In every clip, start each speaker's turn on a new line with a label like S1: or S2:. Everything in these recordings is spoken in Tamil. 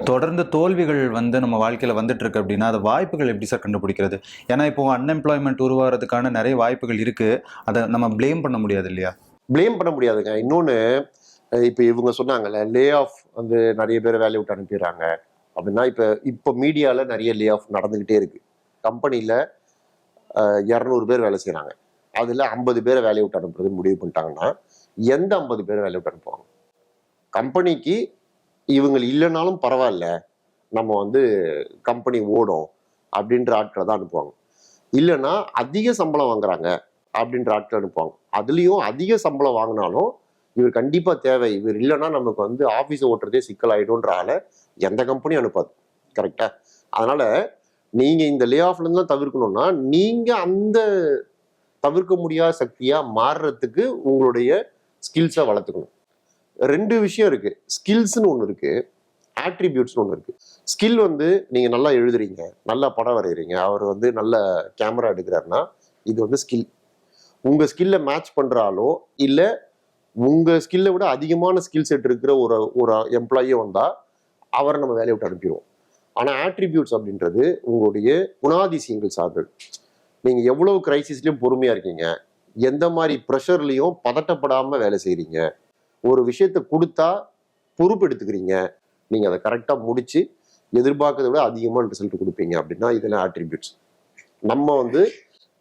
S1: தொடர்ந்து தோல்விகள் வந்து நம்ம வாழ்க்கையில வந்துட்டு இருக்கு அப்படின்னா, அது வாய்ப்புகள் எப்படி சார் கண்டுபிடிக்கிறது? ஏன்னா இப்போ அன்எம்ப்ளாய்மென்ட் உருவாகிறதுக்கான நிறைய வாய்ப்புகள் இருக்கு. அத நம்ம ப்ளேம் பண்ண முடியாது இல்லையா?
S2: ப்ளேம் பண்ண முடியாதுங்க. இன்னொன்னு இப்ப இவங்க சொன்னாங்கல்ல, லே ஆஃப் வந்து நிறைய பேரை வேலையை விட்டு அனுப்பிடுறாங்க அப்படின்னா, இப்ப மீடியால நிறைய லே ஆஃப் நடந்துகிட்டே இருக்கு. கம்பெனில 200 பேர் வேலை செய்யறாங்க. அதுல 50 பேரை வேலையை விட்டு அனுப்புறதுன்னு முடிவு பண்ணிட்டாங்கன்னா, எந்த 50 பேரை வேலையை விட்டு அனுப்புவாங்க? கம்பெனிக்கு இவங்க இல்லைனாலும் பரவாயில்ல, நம்ம வந்து கம்பெனி ஓடும் அப்படின்ற ஆட்களை தான் அனுப்புவாங்க. இல்லைன்னா அதிக சம்பளம் வாங்குறாங்க அப்படின்ற ஆட்கள் அனுப்புவாங்க. அதுலயும் அதிக சம்பளம் வாங்கினாலும் இவர் கண்டிப்பா தேவை, இவர் இல்லைன்னா நமக்கு வந்து ஆபீஸ் ஓட்டுறதே சிக்கலாயிடும்ன்ற ஆளை எந்த கம்பெனியும் அனுப்பாது. கரெக்டா? அதனால நீங்க இந்த லே ஆஃப்ல இருந்து தவிர்க்கணும்னா, நீங்க அந்த தவிர்க்க முடியாத சக்தியா மாறுறதுக்கு உங்களுடைய ஸ்கில்ஸை வளர்த்துக்கணும். 2 விஷயம் இருக்கு. ஸ்கில்ஸ்னு ஒண்ணு இருக்கு, ஆட்ரிபியூட்ஸ்னு ஒண்ணு இருக்கு. ஸ்கில் வந்து நீங்க நல்லா எழுதுறீங்க, நல்லா படம் வரைகிறீங்க, அவர் வந்து நல்ல கேமரா எடுக்கிறாருன்னா இது வந்து ஸ்கில். உங்க ஸ்கில்லை மேட்ச் பண்றாலோ இல்ல உங்க ஸ்கில்லை விட அதிகமான ஸ்கில் செட் இருக்கிற ஒரு எம்ப்ளாயியே வந்தா அவரை நம்ம வேலையை விட்டு அனுப்பிடுவோம். ஆனா ஆட்ரிபியூட்ஸ் அப்படின்றது உங்களுடைய குணாதிசயங்கள் சார்ந்தது. நீங்க எவ்வளவு கிரைசிஸ்லயும் பொறுமையா இருக்கீங்க, எந்த மாதிரி ப்ரெஷர்லயும் பதட்டப்படாம வேலை செய்றீங்க, ஒரு விஷயத்த கொடுத்தா பொறுப்பு எடுத்துக்கிறீங்க, நீங்க அதை கரெக்டா முடிச்சு எதிர்பார்க்கறதை விட அதிகமான ரிசல்ட் கொடுப்பீங்க அப்படின்னா இதெல்லாம் ஆட்ரிபியூட்ஸ். நம்ம வந்து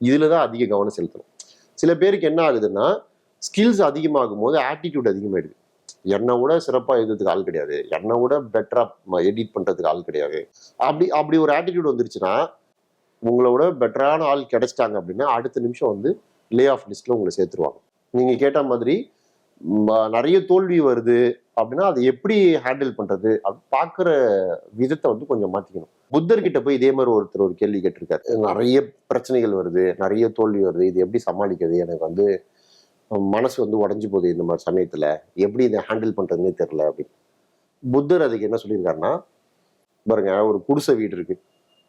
S2: இதுலதான் அதிக கவனம் செலுத்தணும். சில பேருக்கு என்ன ஆகுதுன்னா, ஸ்கில்ஸ் அதிகமாகும் போது ஆட்டிடியூட் அதிகமாயிடுது. என்னை விட சிறப்பா எழுதுறதுக்கு ஆள் கிடையாது, என்னை விட பெட்டரா எடிட் பண்றதுக்கு ஆள் கிடையாது, அப்படி ஒரு ஆட்டிடியூட் வந்துருச்சுன்னா, உங்களை விட பெட்டரான ஆள் கிடைச்சிட்டாங்க அப்படின்னா அடுத்த நிமிஷம் வந்து லே ஆஃப் லிஸ்ட்ல உங்களை சேர்த்துருவாங்க. நீங்க கேட்ட மாதிரி நிறைய தோல்வி வருது அப்படின்னா அதை எப்படி ஹேண்டில் பண்றது அப்படின்னு பாக்குற விதத்தை வந்து கொஞ்சம் மாத்திக்கணும். புத்தர்கிட்ட போய் இதே மாதிரி ஒருத்தர் ஒரு கேள்வி கேட்டிருக்காரு. நிறைய பிரச்சனைகள் வருது, நிறைய தோல்வி வருது, இது எப்படி சமாளிக்கிறது, எனக்கு வந்து மனசு வந்து உடஞ்சு போகுது இந்த மாதிரி சமயத்துல, எப்படி இதை ஹேண்டில் பண்றதுன்னே தெரியல அப்படின்னு. புத்தர் அதுக்கு என்ன சொல்லியிருக்காருன்னா, பாருங்க, ஒரு குடிசை வீடு இருக்கு.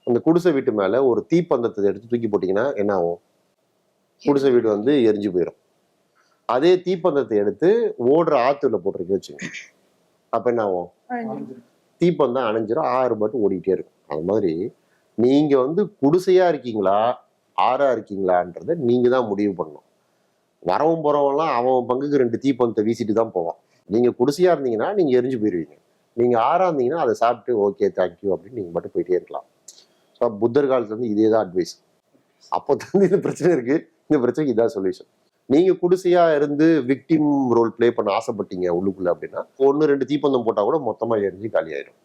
S2: அந்த குடிசை வீட்டு மேல ஒரு தீப்பந்தத்தை எடுத்து தூக்கி போட்டீங்கன்னா என்ன ஆகும்? குடிசை வீடு வந்து எரிஞ்சு போயிடும். அதே தீப்பந்தத்தை எடுத்து ஓடுற ஆத்துல போட்டிருக்கு வச்சுங்க, அப்ப என்ன ஆகும்? தீப்பந்தம் அணைஞ்சிரும், ஆறு பாட்டு ஓடிக்கிட்டே இருக்கும். அது மாதிரி நீங்க வந்து குடிசையா இருக்கீங்களா ஆறா இருக்கீங்களான்றத நீங்க தான் முடிவு பண்ணணும். வரவும் போறவங்கலாம் அவன் பங்குக்கு 2 தீப்பந்தத்தை வீசிட்டு தான் போவான். நீங்க குடிசையா இருந்தீங்கன்னா நீங்க எரிஞ்சு போயிருவீங்க. நீங்க ஆறா இருந்தீங்கன்னா அதை சாப்பிட்டு ஓகே தேங்க்யூ அப்படின்னு நீங்க மட்டும் போயிட்டே இருக்கலாம். ஸோ புத்தர் காலத்துல இருந்து இதே தான் அட்வைஸ். அப்போ வந்து இந்த பிரச்சனை இருக்கு, இந்த பிரச்சனைக்கு இதான் சொல்யூஷன். நீங்க குடிசையா இருந்து விக்டிம் ரோல் பிளே பண்ண ஆசைப்பட்டீங்க உள்ளுக்குள்ள அப்படின்னா 1-2 தீப்பந்தம் போட்டா கூட மொத்தமா எரிஞ்சு காலி ஆயிடும்.